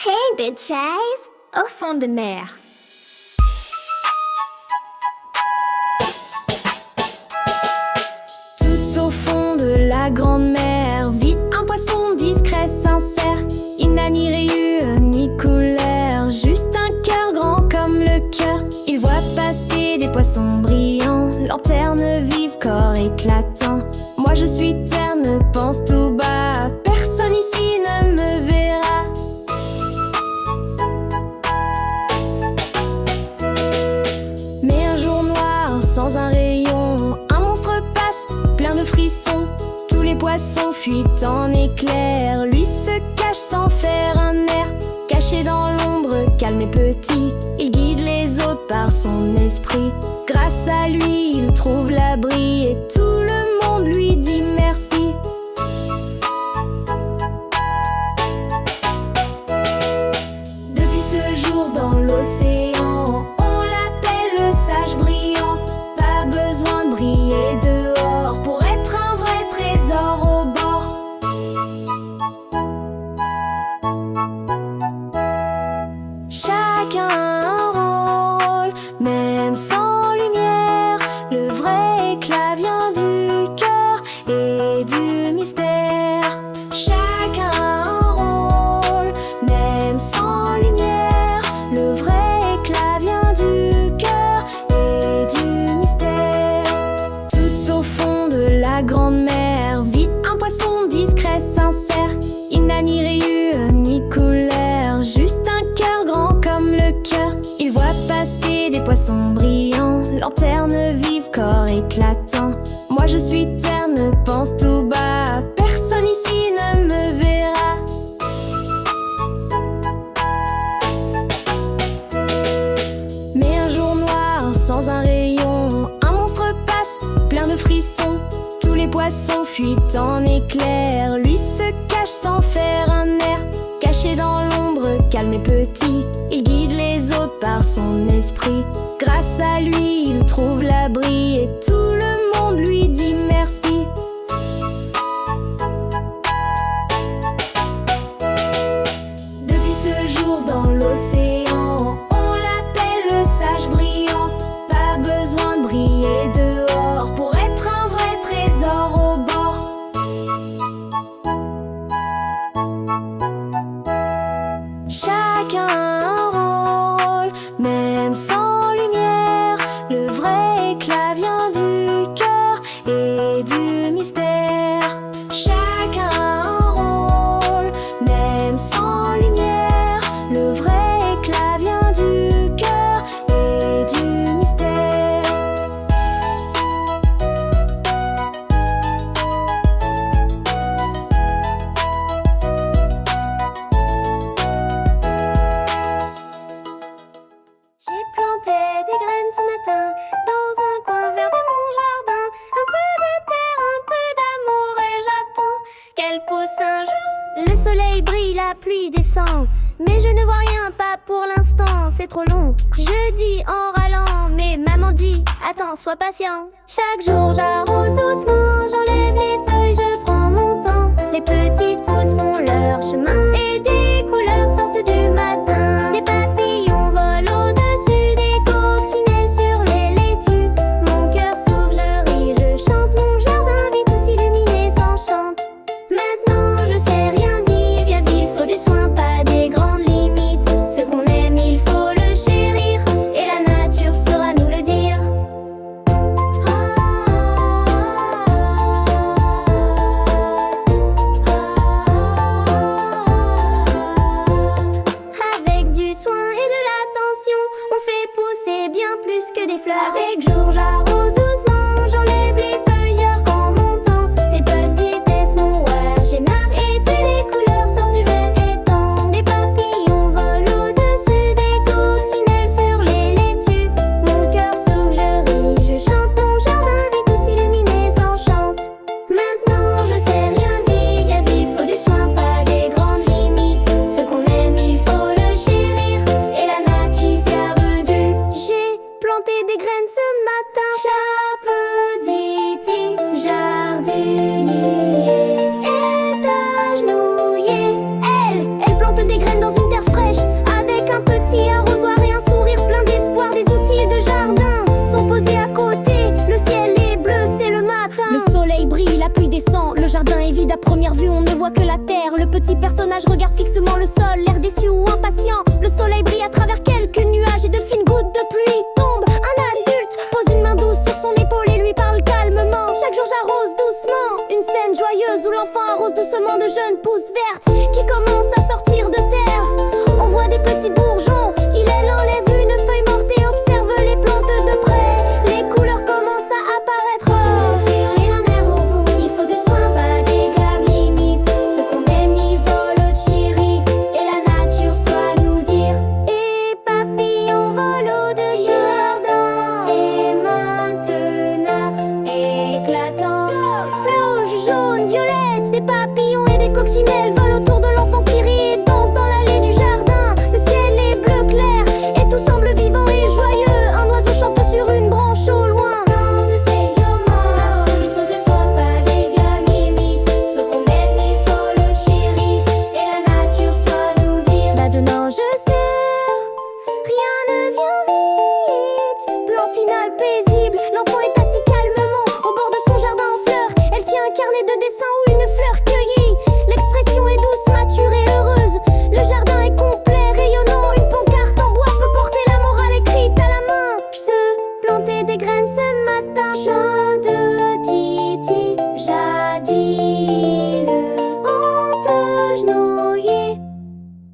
Hey bitches, au fond de mer. Tout au fond de la grande mer vit un poisson discret, sincère. Il n'a ni rayures ni couleur, juste un cœur grand comme le cœur. Il voit passer des poissons brillants, lanternes vives, corps éclatants. Moi je suis terne, pense tout bas, personne ici ne me verra. Mais un jour noir, sans un rayon, un monstre passe, plein de frissons. Tous les poissons fuient en éclairs, lui se cache sans faire un air. Caché dans l'ombre, calme et petit, il guide les autres par son esprit. Grâce à lui, il trouve l'abri et tout le monde lui dit merci. Depuis ce jour dans l'océan, on l'appelle le sage brillant. Pas besoin de briller dehors pour être un vrai trésor au bord. Chacun a un rôle, même sans lumière. Le vrai éclat vient du cœur et du mystère. Chacun a un rôle, même sans lumière. Le vrai éclat vient du cœur et du mystère. Tout au fond de la grande mer vit un poisson discret, sincère. Il n'a ni rayures ni couleur, juste un cœur grand comme le cœur. Il voit passer des poissons brillants, lanternes vives, corps éclatants. Moi je suis terne, pense tout bas, personne ici ne me verra. Mais un jour noir, sans un rayon, un monstre passe, plein de frissons. Tous les poissons fuient en éclairs, lui se cache sans faire un air. Caché dans l'ombre, calme et petit, il guide les autres par son esprit. Grâce à lui, il trouve l'abri et tout le monde lui dit merci. Depuis ce jour dans l'océan, on l'appelle le sage brillant. Pas besoin de briller dehors pour être un vrai trésor au bord. Chacun a un rôle, même sans lumière. Le vrai éclat vient du cœur et du mystère. Chacun a un rôle, même sans lumière. Le vrai éclat vient du cœur et du mystère. J'ai planté des graines ce matin dans un coin vert de mon jardin. Un peu de terre, un peu d'amour et j'attends qu'elle pousse un jour. Le soleil brille, la pluie descend, mais je ne vois rien, pas pour l'instant, c'est trop long. Je dis en râlant, mais maman dit attends, sois patient. Chaque jour j'arrose doucement, j'enlève les feuilles, je prends mon temps. Les petites pousses font leur chemin et des couleurs sortent du matin. Des papillons volent au-dessus des coccinelles sur les laitues. Mon cœur s'ouvre, je ris, je chante. Mon jardin vit tout s'illuminer s'enchante. Maintenant je sais rien vivre, bien vivre, faut du soin, pas des grandes limites. Ce qu'on aime, il faut le chérir, et la nature saura nous le dire. Avec du soin et de l'attention, on fait pousser bien plus que des fleurs. Avec jour, j'arrose doucement, j'enlève les feuilles, je reprends mon temps. Des petitesses, mon roi, j'ai m'arrêté, les couleurs sortent du vert étang. Des papillons volent au-dessus des coccinelles sur les laitues. Mon cœur s'ouvre, je ris, je chante. Mon jardin vit tout s'illuminer s'enchante. Maintenant je sais rien vivre, bien vivre, faut du soin, pas des grandes limites. Ce qu'on aime, il faut le chérir, et la nature serve du. J'ai planté des graines ce matin. Petit jardinier est agenouillé. Elle plante des graines dans une terre fraîche. Première vue, on ne voit que la terre. Le petit personnage regarde fixement le sol, l'air déçu ou impatient. Le soleil brille à travers quelques nuages et de fines gouttes de pluie tombent. Un adulte pose une main douce sur son épaule et lui parle calmement. Chaque jour j'arrose doucement. Une scène joyeuse où l'enfant arrose doucement de jeunes pousses vertes qui commencent à sortir de terre. On voit des petits bourgeons